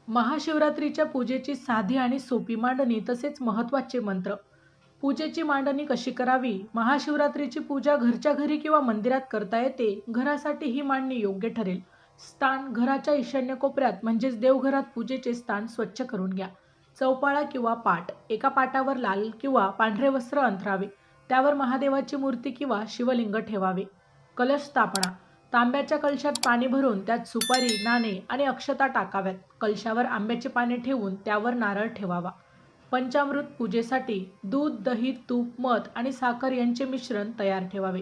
महाशिवरात्रीच्या पूजेची साधी आणि सोपी मांडणी तसेच महत्त्वाचे मंत्र. पूजेची मांडणी कशी करावी? महाशिवरात्रीची पूजा घरच्या घरी किंवा मंदिरात करता येते. घरासाठी ही मांडणी योग्य ठरेल. स्थान: घराच्या ईशान्य कोपऱ्यात म्हणजेच देवघरात पूजेचे स्थान स्वच्छ करून घ्या. चौपाळा किंवा पाट: एका पाटावर लाल किंवा पांढरे वस्त्र अंथरावे. त्यावर महादेवाची मूर्ती किंवा शिवलिंग ठेवावे. कलश स्थापना: तांब्याच्या कलशात पाणी भरून त्यात सुपारी, नाणे आणि अक्षता टाकाव्यात. कलशावर आंब्याची पाने ठेवून त्यावर नारळ ठेवावा. पंचामृत: पूजेसाठी दूध, दही, तूप, मध आणि साखर यांचे मिश्रण तयार ठेवावे.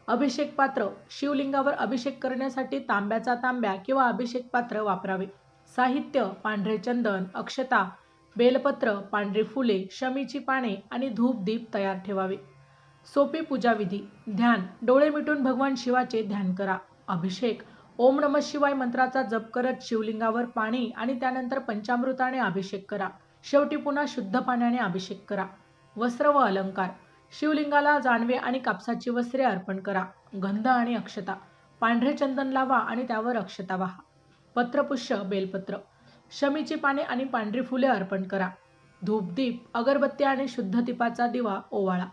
अभिषेक पात्र: शिवलिंगावर अभिषेक करण्यासाठी तांब्याचा तांब्या किंवा अभिषेक पात्र वापरावे. साहित्य: पांढरे चंदन, अक्षता, बेलपत्र, पांढरी फुले, शमीची पाने आणि धूप दीप तयार ठेवावे. सोपी पूजाविधी: ध्यान: डोळे मिटून भगवान शिवाचे ध्यान करा. अभिषेक: ओम नमः शिवाय मंत्राचा जप करत शिवलिंगावर पाणी आणि त्यानंतर पंचामृताने अभिषेक करा. शेवटी पुन्हा शुद्ध पाण्याने अभिषेक करा. वस्त्र व अलंकार: शिवलिंगाला जानवे आणि कापसाची वस्त्रे अर्पण करा. गंध आणि अक्षता: पांढरे चंदन लावा आणि त्यावर अक्षता वाहा. पत्रपुष्प, बेलपत्र, शमीची पाने आणि पांढरी फुले अर्पण करा. धूपदीप, अगरबत्ती आणि शुद्ध दीपाचा दिवा ओवाळा.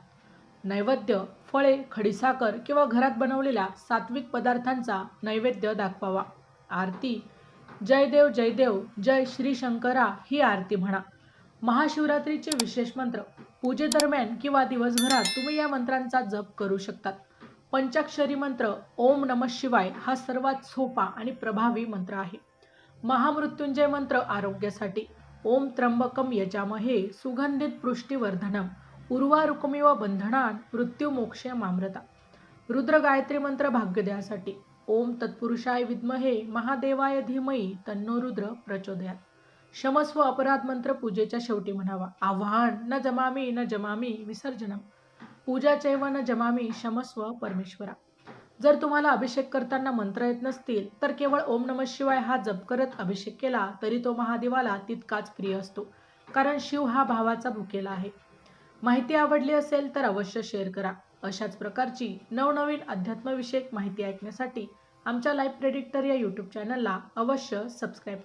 नैवेद्य: फळे, खडीसाखर किंवा घरात बनवलेल्या सात्विक पदार्थांचा नैवेद्य दाखवावा. आरती: जय देव जय देव, जय श्री शंकरा ही आरती म्हणा. महाशिवरात्रीचे विशेष मंत्र: पूजेदरम्यान किंवा दिवसभरात तुम्ही या मंत्रांचा जप करू शकतात. पंचाक्षरी मंत्र ओम नमः शिवाय हा सर्वात सोपा आणि प्रभावी मंत्र आहे. महामृत्युंजय मंत्र आरोग्यासाठी ओम त्र्यंबकम यजामहे सुगंधित पुष्टिवर्धनम उर्वारुकमिव बंधनान् मृत्युमोक्षय मामृता. रुद्र गायत्री मंत्र भाग्योदयासाठी ओम तत्पुरुषाय विद्महे महादेवाय धीमहि तन्नो रुद्र प्रचोदयात्. क्षमस्व अपराध मंत्र पूजेच्या शेवटी म्हणावा. आवाहन: न जमामी विसर्जनम. पूजा चैव न जमामी क्षमस्व परमेश्वरा. जर तुम्हाला अभिषेक करताना मंत्र येत नसतील तर केवळ ओम नमः शिवाय हा जप करत अभिषेक केला तरी तो महादेवाला तितकाच प्रिय असतो, कारण शिव हा भावाचा भुकेला आहे. माहिती आवडली असेल तर अवश्य शेअर करा. अशाच प्रकारची नवनवीन अध्यात्मविषयक माहिती ऐकण्यासाठी आमच्या लाईफ प्रेडिक्टर या यूट्यूब चॅनलला अवश्य सबस्क्राईब